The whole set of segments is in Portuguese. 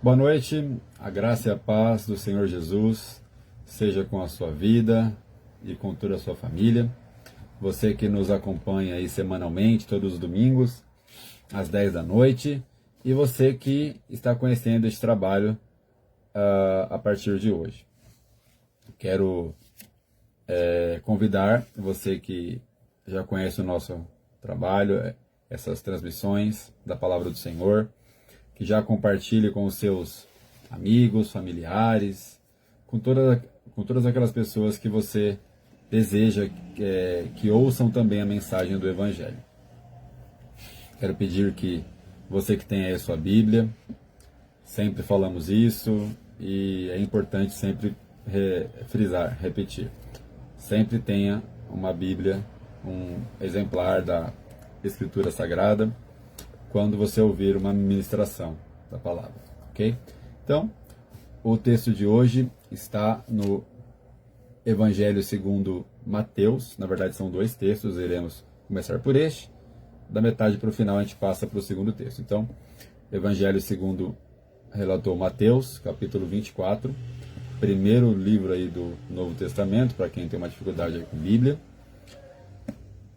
Boa noite, a graça e a paz do Senhor Jesus seja com a sua vida e com toda a sua família. Você que nos acompanha aí semanalmente, todos os domingos, às 10 da noite, e você que está conhecendo este trabalho a partir de hoje. Quero convidar você que já conhece o nosso trabalho, essas transmissões da Palavra do Senhor, que já compartilhe com os seus amigos, familiares, com todas aquelas pessoas que você deseja que ouçam também a mensagem do Evangelho. Quero pedir que você que tem aí a sua Bíblia, sempre falamos isso e é importante sempre frisar, repetir. Sempre tenha uma Bíblia, um exemplar da Escritura Sagrada, quando você ouvir uma ministração da palavra, ok? Então, o texto de hoje está no Evangelho segundo Mateus. Na verdade, são dois textos, iremos começar por este. Da metade para o final, a gente passa para o segundo texto. Então, Evangelho segundo relatou Mateus, capítulo 24, primeiro livro aí do Novo Testamento, para quem tem uma dificuldade aí com Bíblia.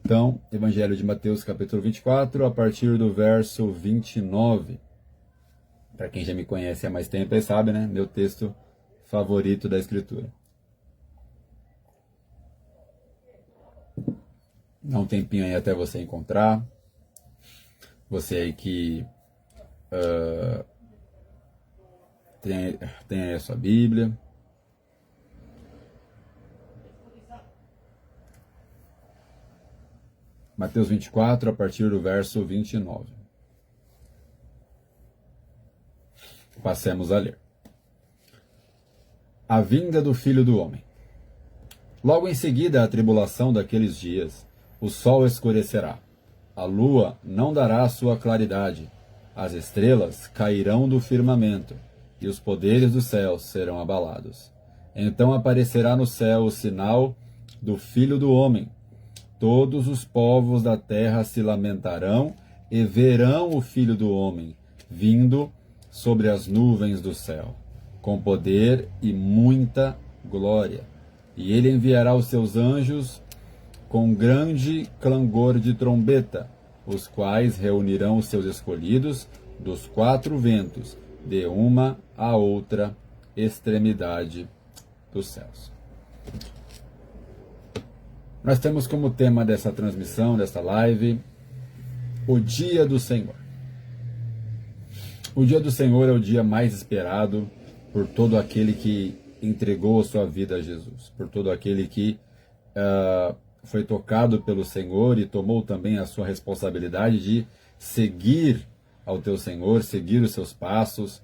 Então, Evangelho de Mateus, capítulo 24, a partir do verso 29. Para quem já me conhece há mais tempo, aí sabe, né? Meu texto favorito da Escritura. Dá um tempinho aí até você encontrar. Você aí que tem aí a sua Bíblia. Mateus 24, a partir do verso 29. Passemos a ler. A vinda do Filho do Homem. Logo em seguida à tribulação daqueles dias, o sol escurecerá, a lua não dará a sua claridade, as estrelas cairão do firmamento, e os poderes dos céus serão abalados. Então aparecerá no céu o sinal do Filho do Homem. Todos os povos da terra se lamentarão e verão o Filho do Homem vindo sobre as nuvens do céu, com poder e muita glória. E ele enviará os seus anjos com grande clangor de trombeta, os quais reunirão os seus escolhidos dos quatro ventos, de uma a outra extremidade dos céus. Nós temos como tema dessa transmissão, dessa live, o Dia do Senhor. O Dia do Senhor é o dia mais esperado por todo aquele que entregou a sua vida a Jesus, por todo aquele que foi tocado pelo Senhor e tomou também a sua responsabilidade de seguir ao teu Senhor, seguir os seus passos,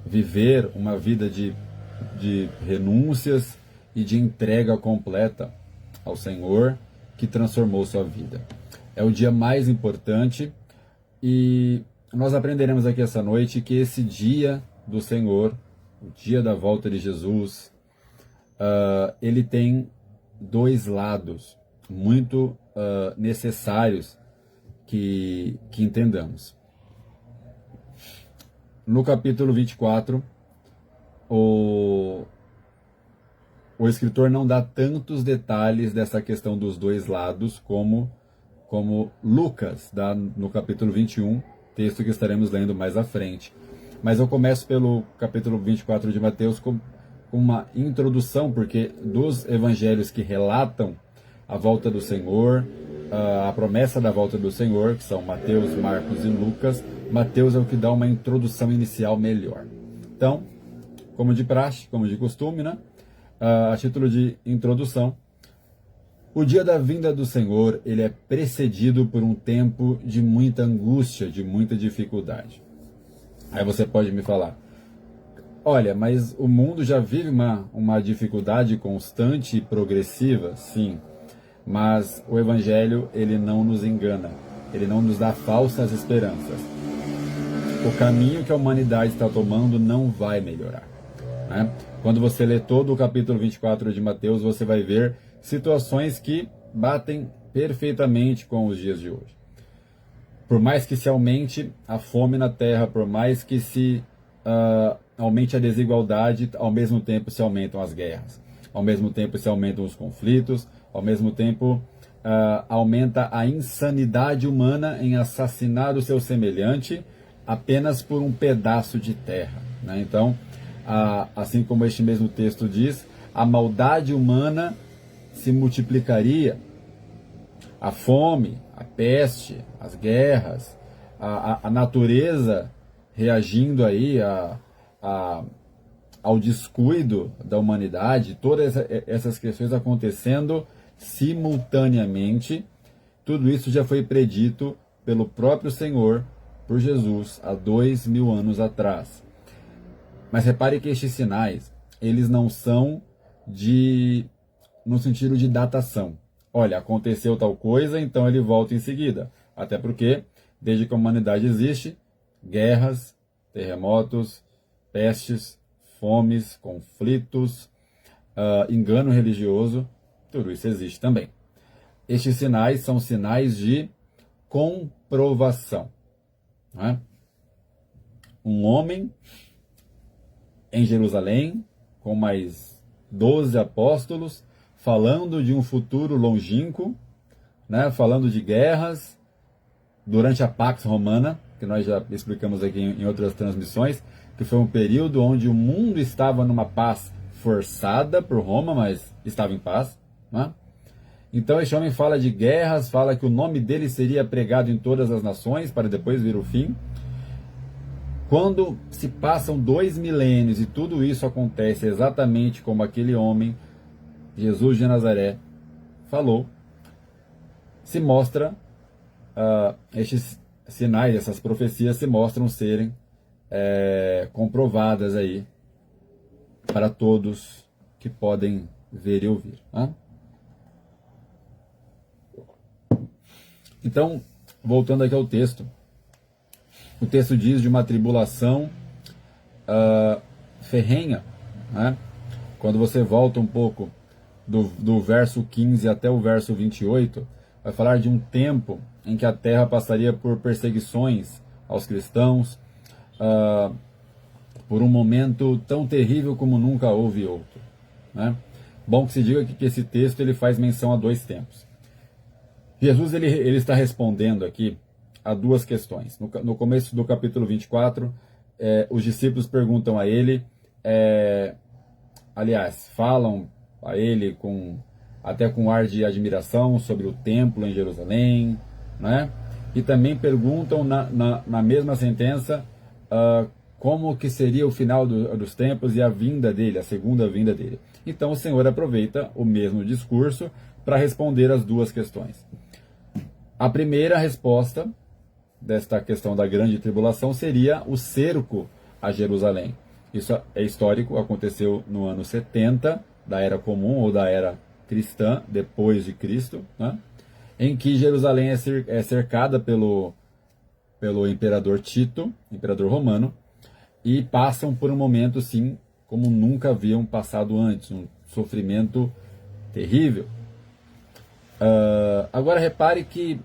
viver uma vida de renúncias e de entrega completa ao Senhor que transformou sua vida. É o dia mais importante e nós aprenderemos aqui essa noite que esse dia do Senhor, o dia da volta de Jesus, ele tem dois lados muito necessários que entendamos. No capítulo 24, o escritor não dá tantos detalhes dessa questão dos dois lados como Lucas dá no capítulo 21, texto que estaremos lendo mais à frente. Mas eu começo pelo capítulo 24 de Mateus com uma introdução, porque dos evangelhos que relatam a volta do Senhor, a promessa da volta do Senhor, que são Mateus, Marcos e Lucas, Mateus é o que dá uma introdução inicial melhor. Então, como de praxe, como de costume, né? A título de introdução, o dia da vinda do Senhor, ele é precedido por um tempo de muita angústia, de muita dificuldade. Aí você pode me falar, olha, mas o mundo já vive uma dificuldade constante e progressiva? Sim, mas o Evangelho, ele não nos engana, ele não nos dá falsas esperanças. O caminho que a humanidade está tomando não vai melhorar, né? Quando você lê todo o capítulo 24 de Mateus, você vai ver situações que batem perfeitamente com os dias de hoje. Por mais que se aumente a fome na terra, por mais que se aumente a desigualdade, ao mesmo tempo se aumentam as guerras, ao mesmo tempo se aumentam os conflitos, ao mesmo tempo aumenta a insanidade humana em assassinar o seu semelhante apenas por um pedaço de terra, né? Então, assim como este mesmo texto diz, a maldade humana se multiplicaria, a fome, a peste, as guerras, a natureza reagindo aí ao descuido da humanidade, todas essas questões acontecendo simultaneamente. Tudo isso já foi predito pelo próprio Senhor, por Jesus, há 2000 anos atrás. Mas repare que estes sinais, eles não são no sentido de datação. Olha, aconteceu tal coisa, então ele volta em seguida. Até porque, desde que a humanidade existe, guerras, terremotos, pestes, fomes, conflitos, engano religioso, tudo isso existe também. Estes sinais são sinais de comprovação. Né? Um homem em Jerusalém, com mais 12 apóstolos, falando de um futuro longínquo, né? Falando de guerras, durante a Pax Romana, que nós já explicamos aqui em outras transmissões, que foi um período onde o mundo estava numa paz forçada por Roma, mas estava em paz. Né? Então este homem fala de guerras, fala que o nome dele seria pregado em todas as nações, para depois vir o fim. Quando se passam 2 milênios e tudo isso acontece exatamente como aquele homem, Jesus de Nazaré, falou, se mostra, estes sinais, essas profecias se mostram serem comprovadas aí para todos que podem ver e ouvir. Né? Então, voltando aqui ao texto, o texto diz de uma tribulação ferrenha, né? Quando você volta um pouco do verso 15 até o verso 28, vai falar de um tempo em que a terra passaria por perseguições aos cristãos, por um momento tão terrível como nunca houve outro. Né? Bom que se diga que esse texto ele faz menção a 2 tempos. Jesus ele está respondendo aqui a 2 questões. No começo do capítulo 24, os discípulos perguntam a ele, aliás, falam a ele até com ar de admiração sobre o templo em Jerusalém, né? E também perguntam na mesma sentença como que seria o final dos tempos e a vinda dele, a segunda vinda dele. Então o Senhor aproveita o mesmo discurso para responder as 2 questões. A primeira resposta desta questão da grande tribulação seria o cerco a Jerusalém. Isso é histórico, aconteceu no ano 70 da Era Comum ou da Era Cristã, depois de Cristo, né? Em que Jerusalém é cercada pelo imperador Tito, imperador romano, e passam por um momento, sim, como nunca haviam passado antes, um sofrimento terrível. Agora repare que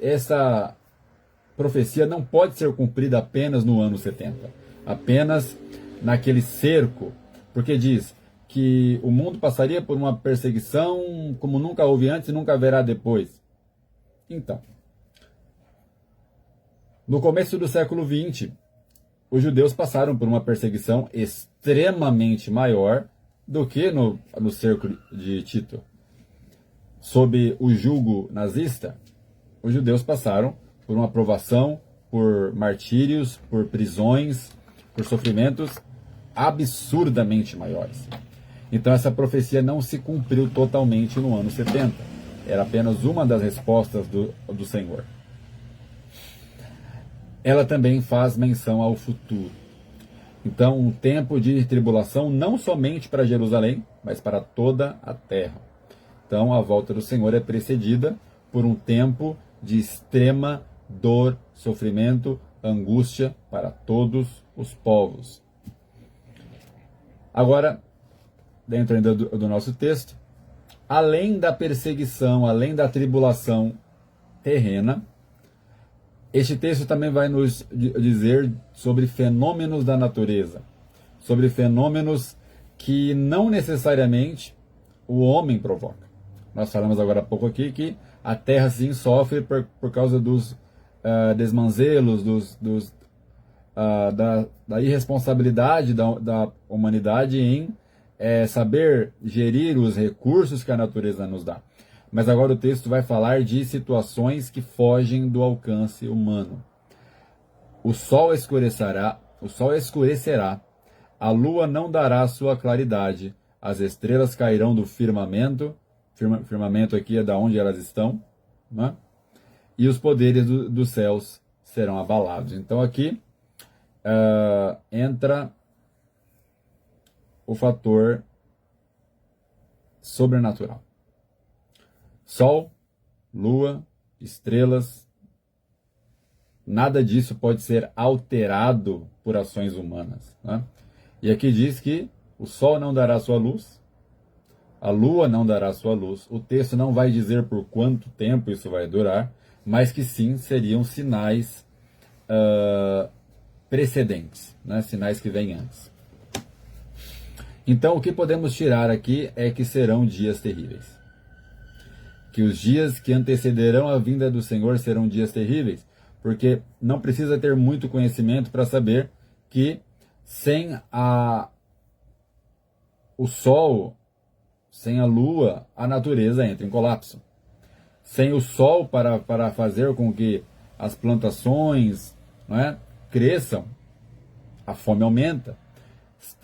essa profecia não pode ser cumprida apenas no ano 70, apenas naquele cerco, porque diz que o mundo passaria por uma perseguição como nunca houve antes e nunca haverá depois. Então, no começo do século XX, os judeus passaram por uma perseguição extremamente maior do que no cerco de Tito. Sob o jugo nazista, os judeus passaram por uma provação, por martírios, por prisões, por sofrimentos absurdamente maiores. Então essa profecia não se cumpriu totalmente no ano 70. Era apenas uma das respostas do Senhor. Ela também faz menção ao futuro. Então, um tempo de tribulação não somente para Jerusalém, mas para toda a terra. Então, a volta do Senhor é precedida por um tempo de extrema dor, sofrimento, angústia para todos os povos. Agora, dentro ainda do nosso texto, além da perseguição, além da tribulação terrena, Este texto também vai nos dizer sobre fenômenos da natureza, sobre fenômenos que não necessariamente o homem provoca. Nós falamos agora há pouco aqui que a Terra sim sofre por causa dos desmanzelos, da irresponsabilidade da humanidade em saber gerir os recursos que a natureza nos dá. Mas agora o texto vai falar de situações que fogem do alcance humano. O sol escurecerá, a lua não dará sua claridade, as estrelas cairão do firmamento, firmamento aqui é da onde elas estão, né? E os poderes dos céus serão abalados. Então aqui entra o fator sobrenatural. Sol, lua, estrelas, nada disso pode ser alterado por ações humanas, né? E aqui diz que o sol não dará sua luz, a lua não dará sua luz. O texto não vai dizer por quanto tempo isso vai durar, mas que sim, seriam sinais precedentes, né? Sinais que vêm antes. Então, o que podemos tirar aqui é que serão dias terríveis. Que os dias que antecederão a vinda do Senhor serão dias terríveis, porque não precisa ter muito conhecimento para saber que sem o sol, sem a lua, a natureza entra em colapso. Sem o sol para fazer com que as plantações, né, cresçam, a fome aumenta.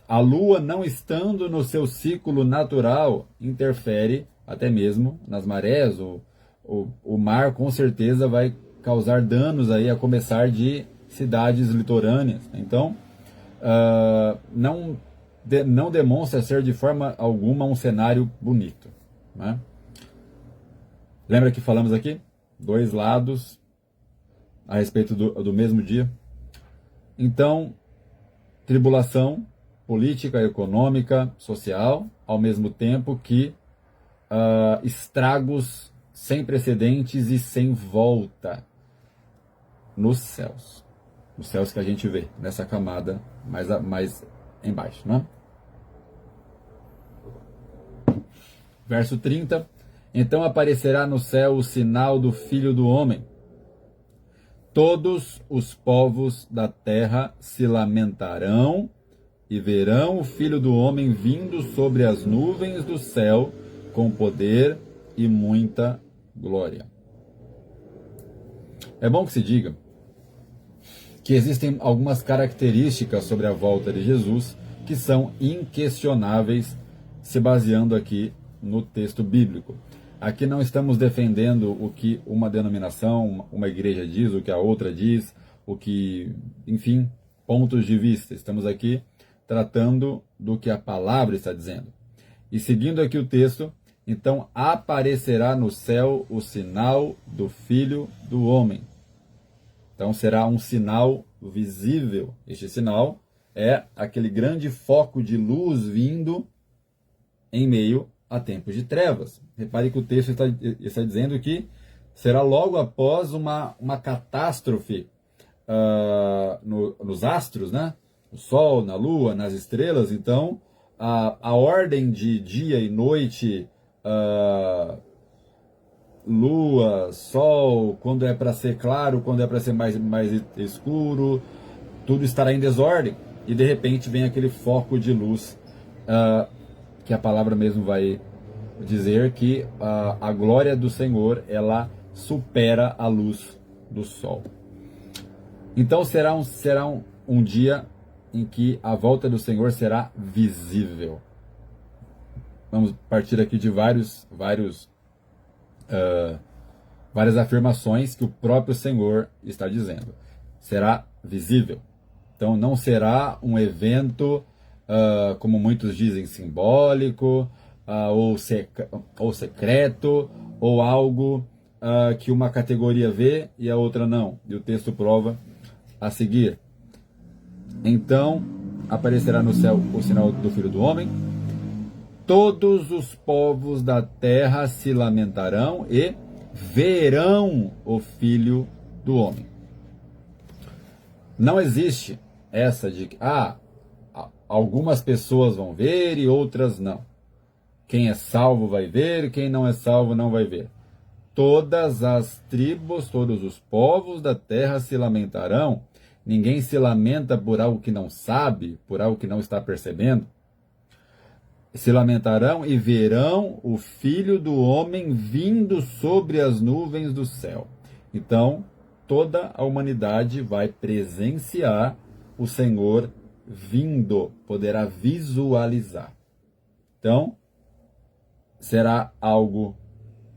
A lua, não estando no seu ciclo natural, interfere até mesmo nas marés. O mar com certeza vai causar danos aí, a começar de cidades litorâneas. Então, não demonstra ser de forma alguma um cenário bonito, né? Lembra que falamos aqui? Dois lados a respeito do mesmo dia. Então, tribulação política, econômica, social, ao mesmo tempo que estragos sem precedentes e sem volta nos céus. Os céus que a gente vê nessa camada mais embaixo, né? Verso 30. Então aparecerá no céu o sinal do Filho do Homem. Todos os povos da terra se lamentarão e verão o Filho do Homem vindo sobre as nuvens do céu com poder e muita glória. É bom que se diga que existem algumas características sobre a volta de Jesus que são inquestionáveis, se baseando aqui no texto bíblico. Aqui não estamos defendendo o que uma denominação, uma igreja diz, o que a outra diz, o que, enfim, pontos de vista. Estamos aqui tratando do que a palavra está dizendo. E seguindo aqui o texto, então aparecerá no céu o sinal do Filho do Homem. Então será um sinal visível. Este sinal é aquele grande foco de luz vindo em meio a tempos de trevas. Repare que o texto está dizendo que será logo após uma catástrofe nos astros, né? O Sol, na Lua, nas estrelas. Então, a ordem de dia e noite, Lua, Sol, quando é para ser claro, quando é para ser mais escuro, tudo estará em desordem. E de repente vem aquele foco de luz, que a palavra mesmo vai dizer que a glória do Senhor, ela supera a luz do sol. Então será um dia em que a volta do Senhor será visível. Vamos partir aqui de várias afirmações que o próprio Senhor está dizendo. Será visível. Então não será um evento, como muitos dizem, simbólico, ou secreto, ou algo que uma categoria vê e a outra não. E o texto prova a seguir. Então aparecerá no céu o sinal do Filho do Homem. Todos os povos da terra se lamentarão e verão o Filho do Homem. Não existe essa de que algumas pessoas vão ver e outras não. Quem é salvo vai ver, quem não é salvo não vai ver. Todas as tribos, todos os povos da terra se lamentarão. Ninguém se lamenta por algo que não sabe, por algo que não está percebendo. Se lamentarão e verão o Filho do Homem vindo sobre as nuvens do céu. Então, toda a humanidade vai presenciar o Senhor vindo, poderá visualizar. Então, será algo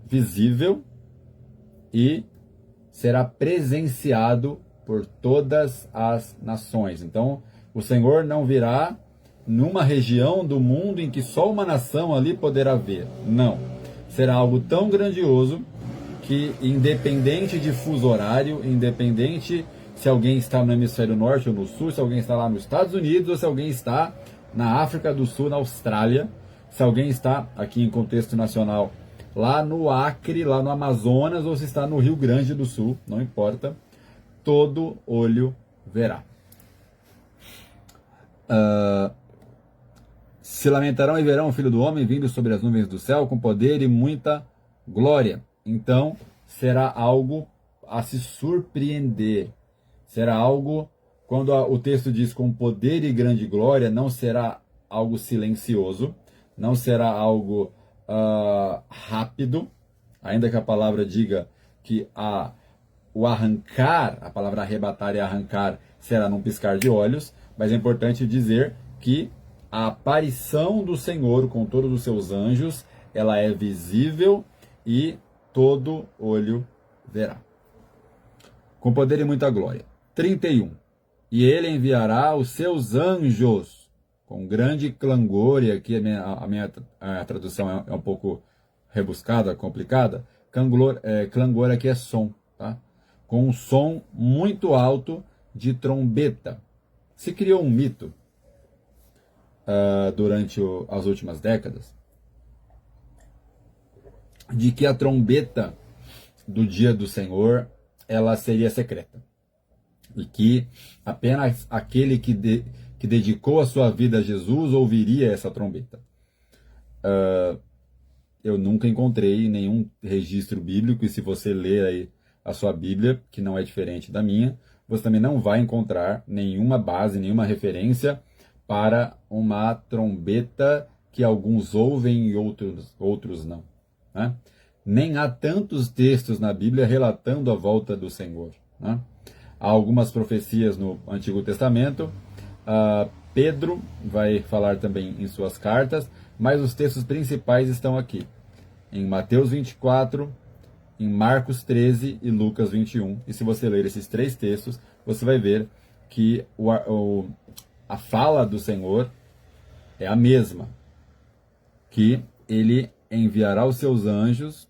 visível e será presenciado por todas as nações. Então, o Senhor não virá numa região do mundo em que só uma nação ali poderá ver. Não. Será algo tão grandioso que, independente de fuso horário, independente se alguém está no hemisfério norte ou no sul, se alguém está lá nos Estados Unidos ou se alguém está na África do Sul, na Austrália, se alguém está aqui em contexto nacional lá no Acre, lá no Amazonas, ou se está no Rio Grande do Sul, não importa, todo olho verá. Se lamentarão e verão o Filho do Homem vindo sobre as nuvens do céu com poder e muita glória. Então, será algo a se surpreender. Será algo, quando o texto diz com poder e grande glória, não será algo silencioso, não será algo rápido, ainda que a palavra diga que o arrancar, a palavra arrebatar e arrancar, será num piscar de olhos, mas é importante dizer que a aparição do Senhor com todos os seus anjos, ela é visível e todo olho verá. Com poder e muita glória. 31. E ele enviará os seus anjos com grande clangor, e aqui a minha tradução é um pouco rebuscada, complicada. Clangor aqui é som, tá? Com um som muito alto de trombeta. Se criou um mito durante as últimas décadas de que a trombeta do dia do Senhor ela seria secreta e que apenas aquele que dedicou a sua vida a Jesus ouviria essa trombeta. Eu nunca encontrei nenhum registro bíblico, e se você ler aí a sua Bíblia, que não é diferente da minha, você também não vai encontrar nenhuma base, nenhuma referência para uma trombeta que alguns ouvem e outros não. Né? Nem há tantos textos na Bíblia relatando a volta do Senhor. Né? Há algumas profecias no Antigo Testamento. Pedro vai falar também em suas cartas, mas os textos principais estão aqui. Em Mateus 24, em Marcos 13 e Lucas 21. E se você ler esses três textos, você vai ver que a fala do Senhor é a mesma. Que ele enviará os seus anjos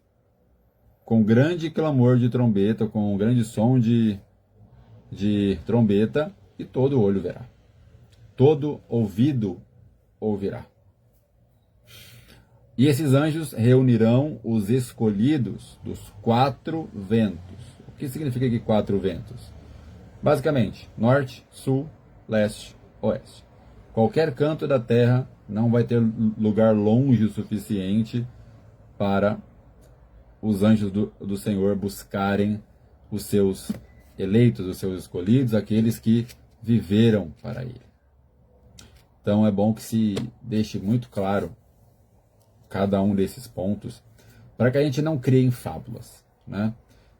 com grande clamor de trombeta, com um grande som de trombeta, e todo olho verá. Todo ouvido ouvirá. E esses anjos reunirão os escolhidos dos quatro ventos. O que significa aqui quatro ventos? Basicamente, norte, sul, leste, oeste. Qualquer canto da terra não vai ter lugar longe o suficiente para os anjos do Senhor buscarem os seus eleitos, os seus escolhidos, aqueles que viveram para Ele. Então é bom que se deixe muito claro cada um desses pontos, para que a gente não crie em fábulas. Né?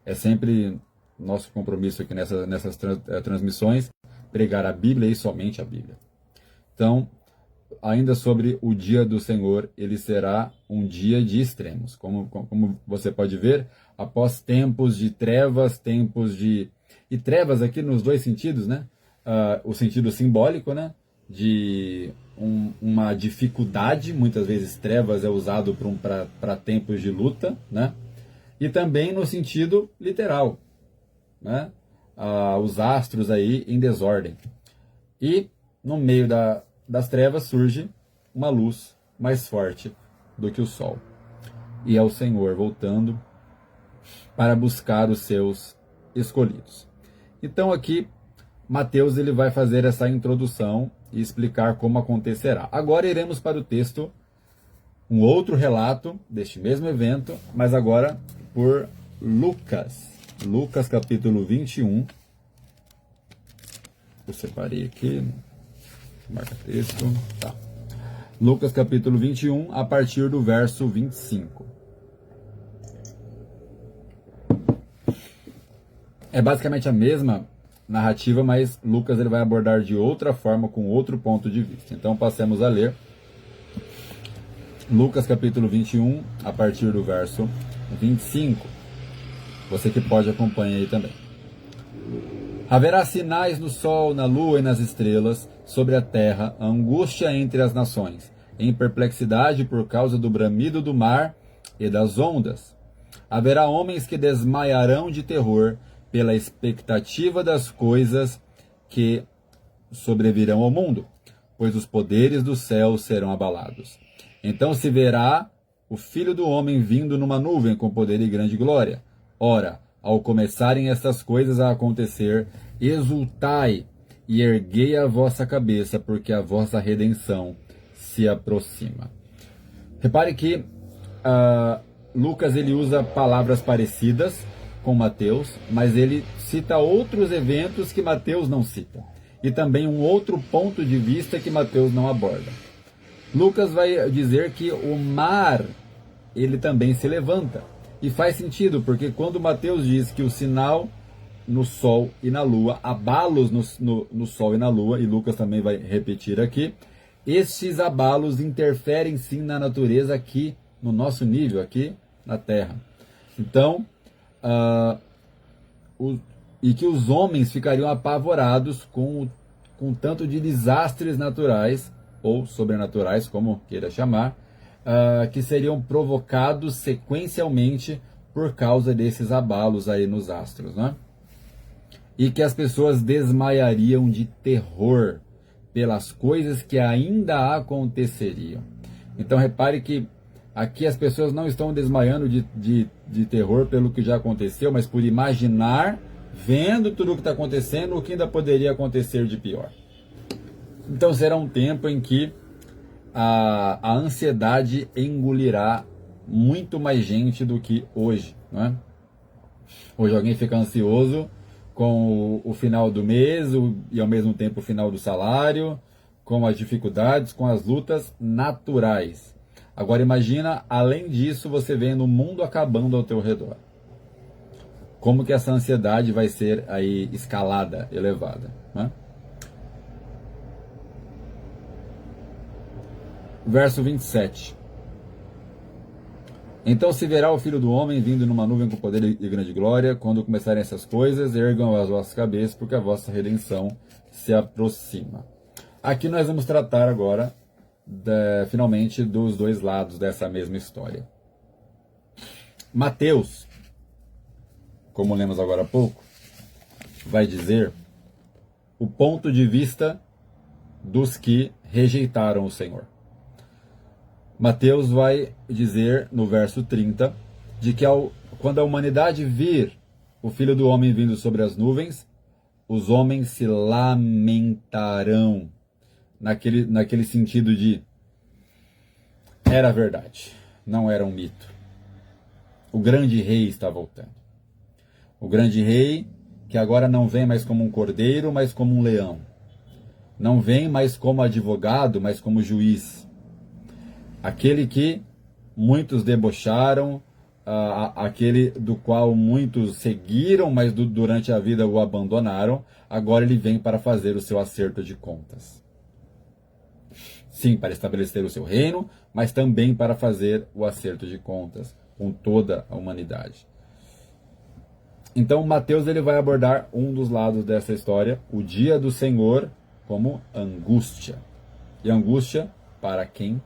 É sempre nosso compromisso aqui nessas transmissões, pregar a Bíblia e somente a Bíblia. Então, ainda sobre o dia do Senhor, ele será um dia de extremos. Como você pode ver, após tempos de trevas, E trevas aqui nos dois sentidos, né? O sentido simbólico, né? De uma dificuldade, muitas vezes trevas é usado para tempos de luta, né? E também no sentido literal, né? Os astros aí em desordem. E no meio das trevas surge uma luz mais forte do que o sol. E é o Senhor voltando para buscar os seus escolhidos. Então aqui Mateus ele vai fazer essa introdução e explicar como acontecerá. Agora iremos para o texto, um outro relato deste mesmo evento, mas agora por Lucas. Lucas capítulo 21. Eu separei aqui, marca texto, tá. Lucas capítulo 21, a partir do verso 25. É basicamente a mesma narrativa, mas Lucas ele vai abordar de outra forma, com outro ponto de vista. Então passemos a ler Lucas capítulo 21, a partir do verso 25. Você que pode acompanhar aí também. Haverá sinais no sol, na lua e nas estrelas, sobre a terra, angústia entre as nações, em perplexidade por causa do bramido do mar e das ondas. Haverá homens que desmaiarão de terror pela expectativa das coisas que sobrevirão ao mundo, pois os poderes do céu serão abalados. Então se verá o Filho do Homem vindo numa nuvem com poder e grande glória. Ora, ao começarem estas coisas a acontecer, exultai e erguei a vossa cabeça, porque a vossa redenção se aproxima. Repare que Lucas ele usa palavras parecidas com Mateus, mas ele cita outros eventos que Mateus não cita, e também um outro ponto de vista que Mateus não aborda. Lucas vai dizer que o mar ele também se levanta. E faz sentido, porque quando Mateus diz que o sinal no sol e na lua, abalos no sol e na lua, e Lucas também vai repetir aqui, estes abalos interferem sim na natureza aqui, no nosso nível, aqui na Terra. Então, e que os homens ficariam apavorados com tanto de desastres naturais, ou sobrenaturais, como queira chamar, que seriam provocados sequencialmente por causa desses abalos aí nos astros, né? E que as pessoas desmaiariam de terror pelas coisas que ainda aconteceriam. Então repare que aqui as pessoas não estão desmaiando de terror pelo que já aconteceu, mas por imaginar, vendo tudo o que está acontecendo, o que ainda poderia acontecer de pior. Então será um tempo em que a ansiedade engolirá muito mais gente do que hoje, não é? Hoje alguém fica ansioso com o final do mês e ao mesmo tempo o final do salário, com as dificuldades, com as lutas naturais. Agora imagina, além disso, você vendo o mundo acabando ao teu redor. Como que essa ansiedade vai ser aí escalada, elevada, né? Verso 27. Então se verá o Filho do Homem vindo numa nuvem com poder e grande glória. Quando começarem essas coisas, ergam as vossas cabeças, porque a vossa redenção se aproxima. Aqui nós vamos tratar agora, finalmente, dos dois lados dessa mesma história. Mateus, como lemos agora há pouco, vai dizer o ponto de vista dos que rejeitaram o Senhor. Mateus vai dizer no verso 30 de que quando a humanidade vir o Filho do Homem vindo sobre as nuvens, os homens se lamentarão, naquele sentido de era verdade, não era um mito. O grande rei está voltando. O grande rei que agora não vem mais como um cordeiro, mas como um leão. Não vem mais como advogado, mas como juiz. Aquele que muitos debocharam, aquele do qual muitos seguiram, mas durante a vida o abandonaram, agora ele vem para fazer o seu acerto de contas. Sim, para estabelecer o seu reino, mas também para fazer o acerto de contas com toda a humanidade. Então Mateus ele vai abordar um dos lados dessa história, o dia do Senhor, como angústia. E angústia para quem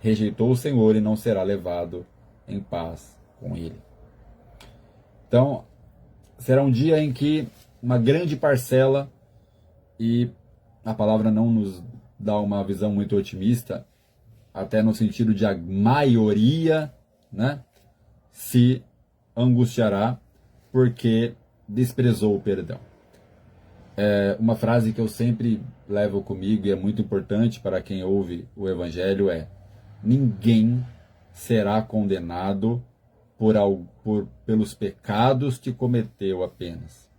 rejeitou o Senhor e não será levado em paz com Ele. Então, será um dia em que uma grande parcela, e a palavra não nos dá uma visão muito otimista, até no sentido de a maioria, né, se angustiará porque desprezou o perdão. Uma frase que eu sempre levo comigo e é muito importante para quem ouve o Evangelho é: ninguém será condenado pelos pecados que cometeu apenas,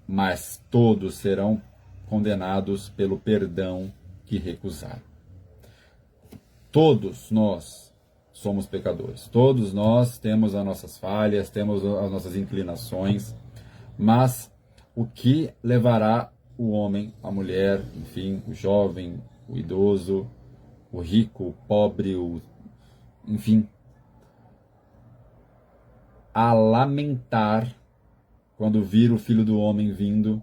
mas todos serão condenados pelo perdão que recusaram. Todos nós somos pecadores, todos nós temos as nossas falhas, temos as nossas inclinações, mas o que levará o homem, a mulher, enfim, o jovem, o idoso, o rico, o pobre, enfim, a lamentar quando vir o Filho do Homem vindo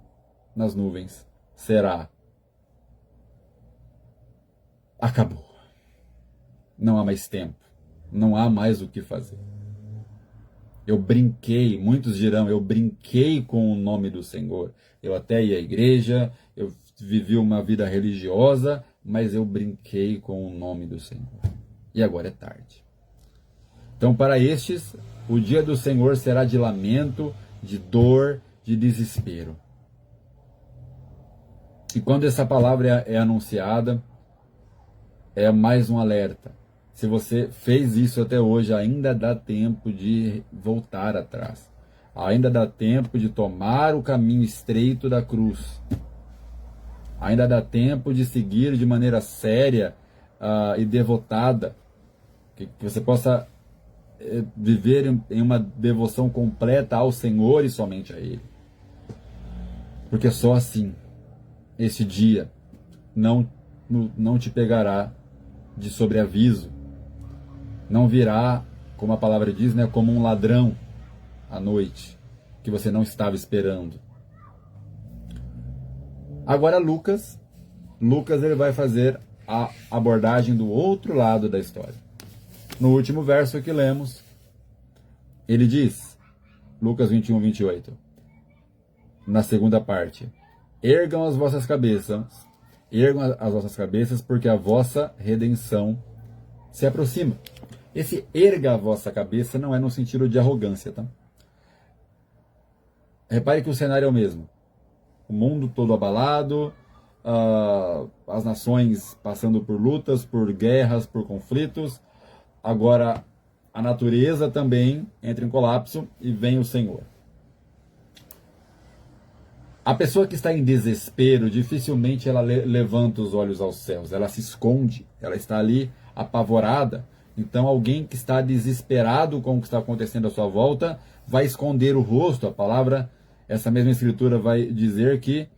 nas nuvens, será: acabou. Não há mais tempo, não há mais o que fazer. Eu brinquei, muitos dirão, eu brinquei com o nome do Senhor. Eu até ia à igreja, eu vivi uma vida religiosa, mas eu brinquei com o nome do Senhor. E agora é tarde. Então, para estes, o dia do Senhor será de lamento, de dor, de desespero. E quando essa palavra é anunciada, é mais um alerta. Se você fez isso até hoje, ainda dá tempo de voltar atrás. Ainda dá tempo de tomar o caminho estreito da cruz. Ainda dá tempo de seguir de maneira séria e devotada. Que você possa viver em uma devoção completa ao Senhor e somente a Ele. Porque só assim, esse dia não te pegará de sobreaviso. Não virá, como a palavra diz, né, como um ladrão à noite, que você não estava esperando. Agora Lucas ele vai fazer a abordagem do outro lado da história. No último verso que lemos, ele diz, Lucas 21, 28, na segunda parte: ergam as vossas cabeças, porque a vossa redenção se aproxima. Esse erga a vossa cabeça não é no sentido de arrogância, tá? Repare que o cenário é o mesmo. O mundo todo abalado, as nações passando por lutas, por guerras, por conflitos. Agora a natureza também entra em colapso e vem o Senhor. A pessoa que está em desespero, dificilmente ela levanta os olhos aos céus, ela se esconde, ela está ali apavorada. Então alguém que está desesperado com o que está acontecendo à sua volta vai esconder o rosto. A palavra, essa mesma escritura vai dizer que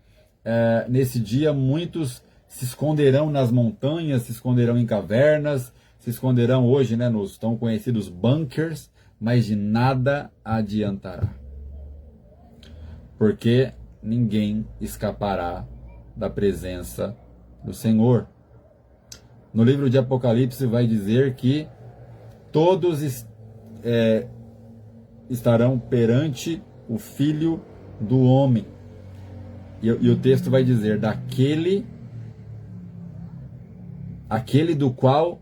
nesse dia muitos se esconderão nas montanhas, se esconderão em cavernas, se esconderão hoje, né, nos tão conhecidos bunkers, mas de nada adiantará. Porque ninguém escapará da presença do Senhor. No livro de Apocalipse vai dizer que todos estarão perante o Filho do Homem. E o texto vai dizer: aquele do qual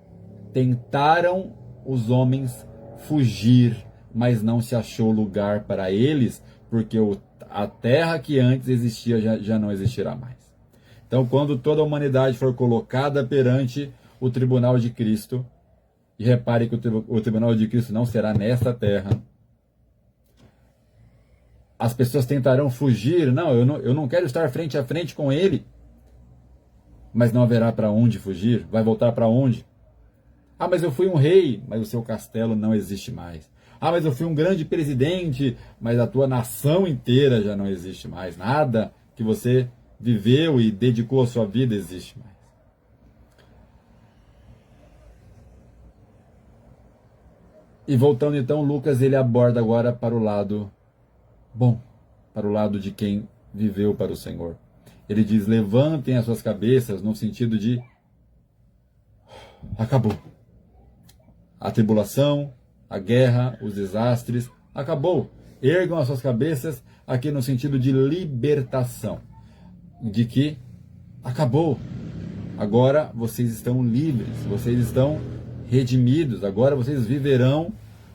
tentaram os homens fugir, mas não se achou lugar para eles, porque a terra que antes existia já não existirá mais. Então, quando toda a humanidade for colocada perante o tribunal de Cristo, e repare que o tribunal de Cristo não será nesta terra, as pessoas tentarão fugir. Não, eu não quero estar frente a frente com ele. Mas não haverá para onde fugir. Vai voltar para onde? Ah, mas eu fui um rei, mas o seu castelo não existe mais. Ah, mas eu fui um grande presidente, mas a tua nação inteira já não existe mais. Nada que você viveu e dedicou a sua vida existe mais. E voltando então, Lucas ele aborda agora para o lado bom, para o lado de quem viveu para o Senhor. Ele diz: levantem as suas cabeças, no sentido de acabou. A tribulação, a guerra, os desastres, acabou. Ergam as suas cabeças, aqui no sentido de libertação, de que acabou. Agora vocês estão livres, vocês estão redimidos. Agora vocês viverão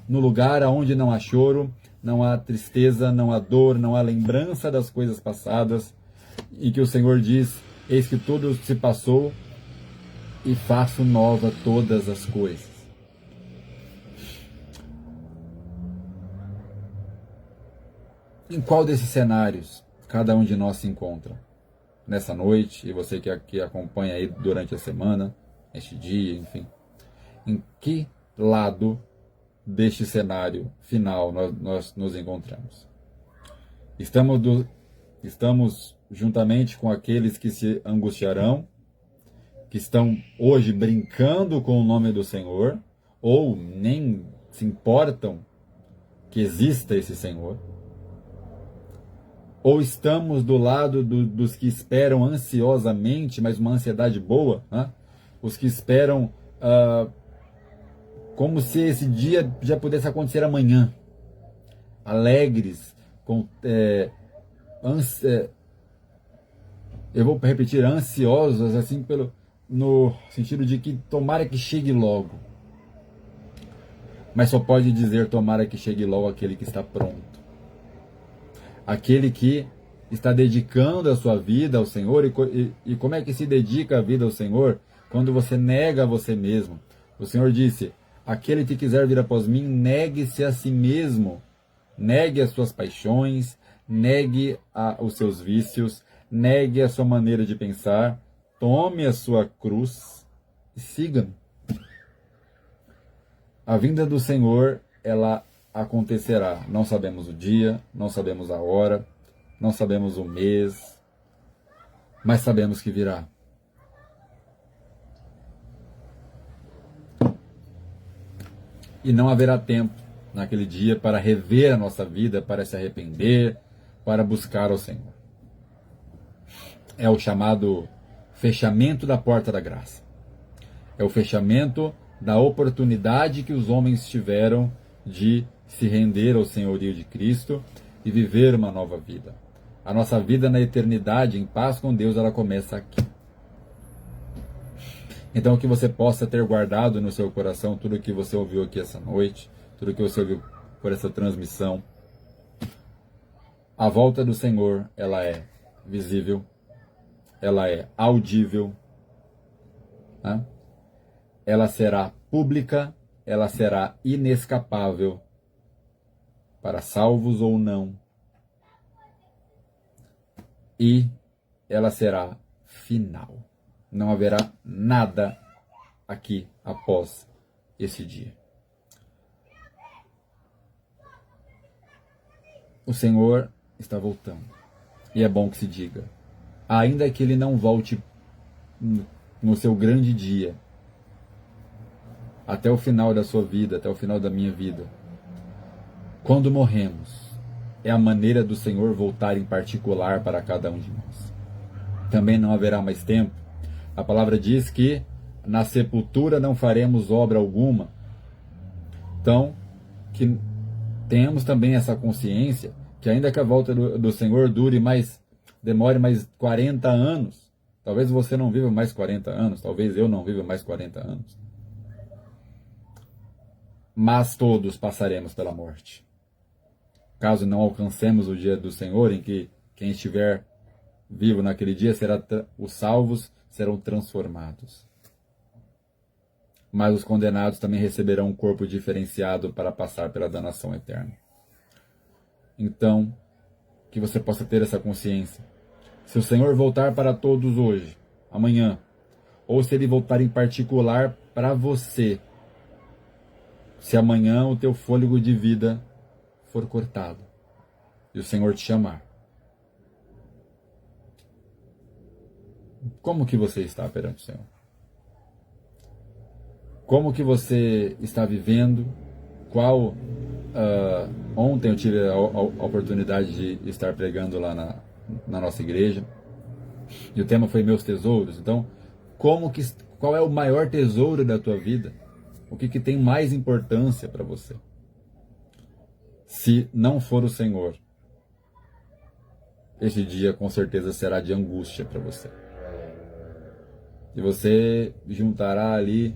no lugar onde não há choro, não há tristeza, não há dor, não há lembrança das coisas passadas. em que o Senhor diz: eis que tudo se passou e faço nova todas as coisas. Em qual desses cenários cada um de nós se encontra nessa noite, e você que acompanha aí durante a semana, este dia, enfim? Em que lado deste cenário final nós nos encontramos? Estamos juntamente com aqueles que se angustiarão, que estão hoje brincando com o nome do Senhor, ou nem se importam que exista esse Senhor? Ou estamos do lado dos que esperam ansiosamente, mas uma ansiedade boa, né? Os que esperam como se esse dia já pudesse acontecer amanhã, alegres, eu vou repetir, ansiosos, assim, no sentido de que tomara que chegue logo. Mas só pode dizer tomara que chegue logo aquele que está pronto. Aquele que está dedicando a sua vida ao Senhor. E como é que se dedica a vida ao Senhor? Quando você nega a você mesmo. O Senhor disse: aquele que quiser vir após mim, negue-se a si mesmo. Negue as suas paixões, negue os seus vícios, negue a sua maneira de pensar, tome a sua cruz e siga-me. A vinda do Senhor, ela acontecerá. Não sabemos o dia, não sabemos a hora, não sabemos o mês, mas sabemos que virá. E não haverá tempo naquele dia para rever a nossa vida, para se arrepender, para buscar ao Senhor. É o chamado fechamento da porta da graça. É o fechamento da oportunidade que os homens tiveram de se render ao senhorio de Cristo e viver uma nova vida. A nossa vida na eternidade, em paz com Deus, ela começa aqui. Então, que você possa ter guardado no seu coração tudo o que você ouviu aqui essa noite, tudo o que você ouviu por essa transmissão. A volta do Senhor, ela é visível, ela é audível, né? Ela será pública, ela será inescapável, para salvos ou não, e ela será final. Não haverá nada aqui após esse dia. O Senhor está voltando, e é bom que se diga, ainda que Ele não volte no seu grande dia, até o final da sua vida, até o final da minha vida. Quando morremos, é a maneira do Senhor voltar em particular para cada um de nós. Também não haverá mais tempo. A palavra diz que na sepultura não faremos obra alguma. Então, que tenhamos também essa consciência que ainda que a volta do Senhor demore mais 40 anos, talvez você não viva mais 40 anos, talvez eu não viva mais 40 anos, mas todos passaremos pela morte. Caso não alcancemos o dia do Senhor, em que quem estiver vivo naquele dia, os salvos serão transformados. Mas os condenados também receberão um corpo diferenciado para passar pela danação eterna. Então, que você possa ter essa consciência. Se o Senhor voltar para todos hoje, amanhã, ou se Ele voltar em particular para você, se amanhã o teu fôlego de vida for cortado e o Senhor te chamar, como que você está perante o Senhor? Como que você está vivendo? Ontem eu tive a oportunidade de estar pregando lá na nossa igreja, e o tema foi meus tesouros. Então, qual é o maior tesouro da tua vida? O que tem mais importância para você? Se não for o Senhor, esse dia com certeza será de angústia para você. E você juntará ali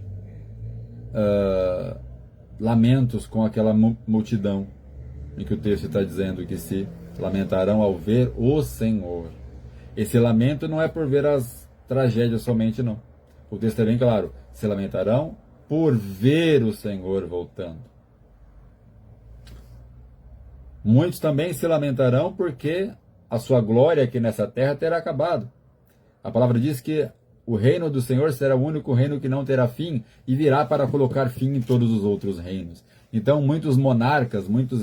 lamentos com aquela multidão em que o texto está dizendo que se lamentarão ao ver o Senhor. Esse lamento não é por ver as tragédias somente, não. O texto é bem claro: se lamentarão por ver o Senhor voltando. Muitos também se lamentarão porque a sua glória aqui nessa terra terá acabado. A palavra diz que o reino do Senhor será o único reino que não terá fim e virá para colocar fim em todos os outros reinos. Então, muitos monarcas, muitos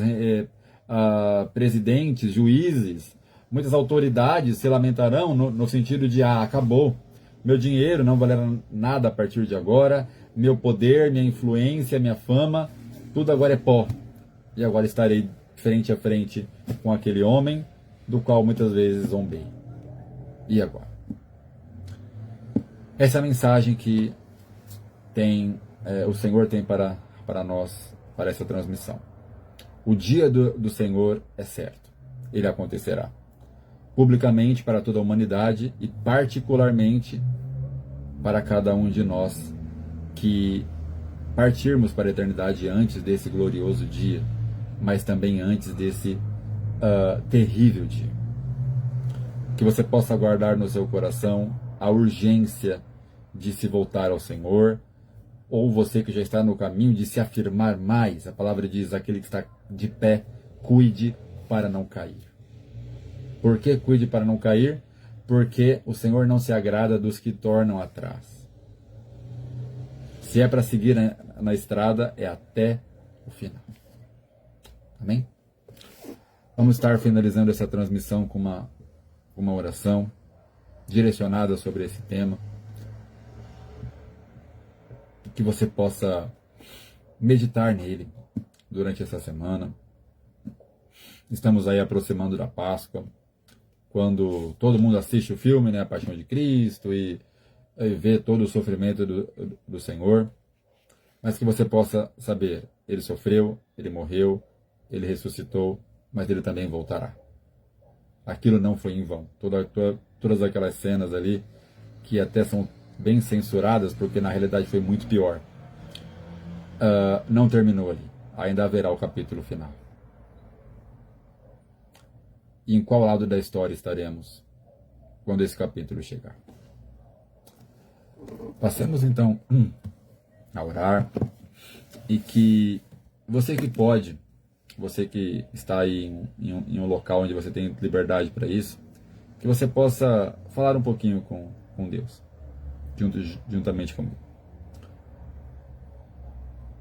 presidentes, juízes, muitas autoridades se lamentarão no sentido de: acabou. Meu dinheiro não valerá nada a partir de agora, meu poder, minha influência, minha fama, tudo agora é pó. E agora estarei frente a frente com aquele homem do qual muitas vezes zombei. E agora? Essa é a mensagem que o Senhor tem para nós, para essa transmissão. O dia do Senhor é certo. Ele acontecerá. Publicamente para toda a humanidade e particularmente para cada um de nós que partirmos para a eternidade antes desse glorioso dia, mas também antes desse terrível dia. Que você possa guardar no seu coração a urgência de se voltar ao Senhor, ou você que já está no caminho de se afirmar mais. A palavra diz: aquele que está de pé, cuide para não cair. Por que cuide para não cair? Porque o Senhor não se agrada dos que tornam atrás. Se é para seguir na estrada, é até o final. Amém? Vamos estar finalizando essa transmissão com uma oração direcionada sobre esse tema. Que você possa meditar nele durante essa semana. Estamos aí aproximando da Páscoa, quando todo mundo assiste o filme, né, A Paixão de Cristo, e vê todo o sofrimento do Senhor. Mas que você possa saber: ele sofreu, ele morreu, ele ressuscitou, mas ele também voltará. Aquilo não foi em vão. Todas aquelas cenas ali, que até são bem censuradas, porque na realidade foi muito pior, não terminou ali. Ainda haverá o capítulo final. E em qual lado da história estaremos quando esse capítulo chegar? Passemos então a orar, e que você que pode, você que está aí em um local onde você tem liberdade para isso, que você possa falar um pouquinho com Deus, juntamente comigo.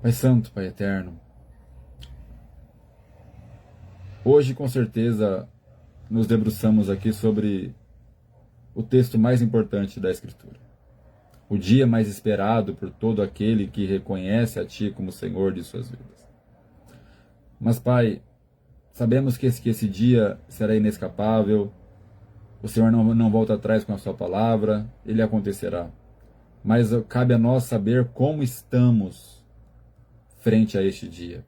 Pai Santo, Pai Eterno, hoje com certeza nos debruçamos aqui sobre o texto mais importante da Escritura. O dia mais esperado por todo aquele que reconhece a Ti como Senhor de suas vidas. Mas, Pai, sabemos que esse dia será inescapável. O Senhor não volta atrás com a Sua palavra, Ele acontecerá. Mas cabe a nós saber como estamos frente a este dia,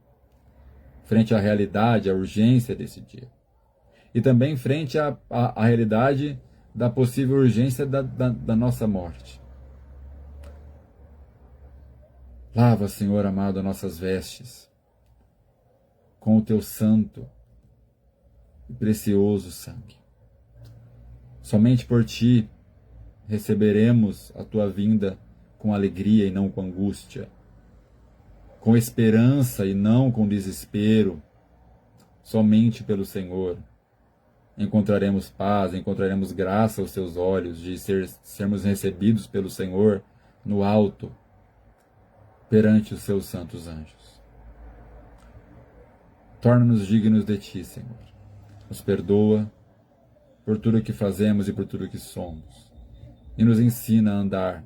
frente à realidade, à urgência desse dia. E também frente à realidade da possível urgência da nossa morte. Lava, Senhor amado, nossas vestes com o Teu santo e precioso sangue. Somente por Ti receberemos a Tua vinda com alegria e não com angústia, com esperança e não com desespero. Somente pelo Senhor encontraremos paz, encontraremos graça aos Teus olhos, de sermos recebidos pelo Senhor no alto, perante os Seus santos anjos. Torna-nos dignos de Ti, Senhor. Nos perdoa por tudo que fazemos e por tudo que somos. E nos ensina a andar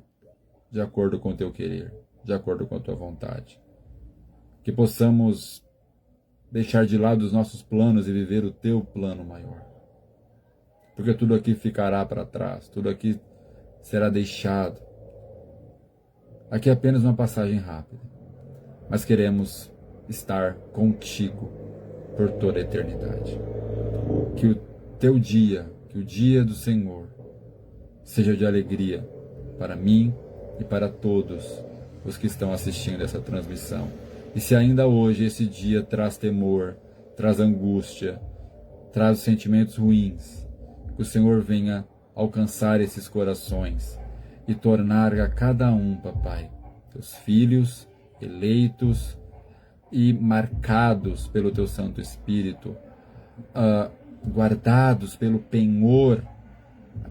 de acordo com o Teu querer, de acordo com a Tua vontade. Que possamos deixar de lado os nossos planos e viver o Teu plano maior. Porque tudo aqui ficará para trás, tudo aqui será deixado. Aqui é apenas uma passagem rápida, mas queremos estar contigo por toda a eternidade. Que o Teu dia, que o dia do Senhor, seja de alegria para mim e para todos os que estão assistindo essa transmissão. E se ainda hoje esse dia traz temor, traz angústia, traz sentimentos ruins, que o Senhor venha alcançar esses corações e tornar a cada um, papai, teus filhos eleitos e marcados pelo teu Santo Espírito, guardados pelo penhor,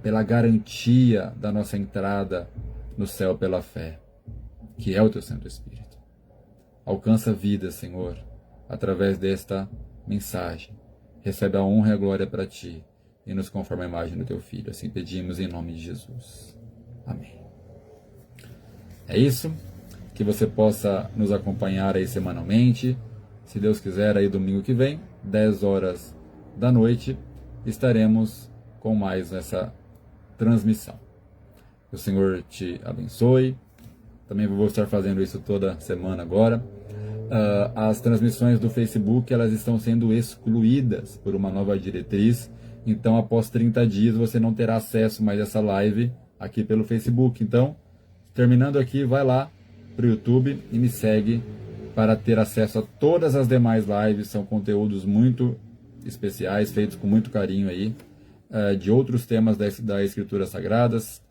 pela garantia da nossa entrada no céu pela fé, que é o teu Santo Espírito. Alcança vida, Senhor, através desta mensagem. Recebe a honra e a glória para ti e nos conforma a imagem do teu Filho. Assim pedimos em nome de Jesus. Amém. É isso. Que você possa nos acompanhar aí semanalmente. Se Deus quiser, aí domingo que vem, 10 horas da noite, estaremos com mais essa transmissão. Que o Senhor te abençoe. Também vou estar fazendo isso toda semana agora. As transmissões do Facebook, elas estão sendo excluídas por uma nova diretriz. Então, após 30 dias, você não terá acesso mais a essa live aqui pelo Facebook. Então, terminando aqui, vai lá para o YouTube e me segue para ter acesso a todas as demais lives. São conteúdos muito especiais, feitos com muito carinho aí, de outros temas da Escritura Sagradas.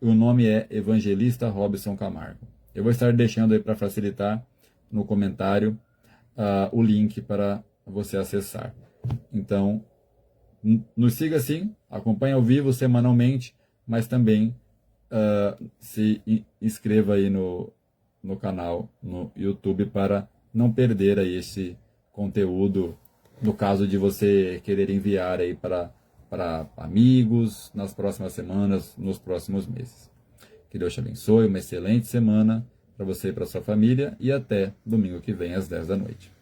O nome é Evangelista Robson Camargo. Eu vou estar deixando aí para facilitar no comentário o link para você acessar. Então, nos siga sim, acompanhe ao vivo semanalmente, mas também se inscreva aí no canal no YouTube para não perder aí esse conteúdo, no caso de você querer enviar aí para amigos nas próximas semanas, nos próximos meses. Que Deus te abençoe, uma excelente semana para você e para sua família e até domingo que vem às 10 da noite.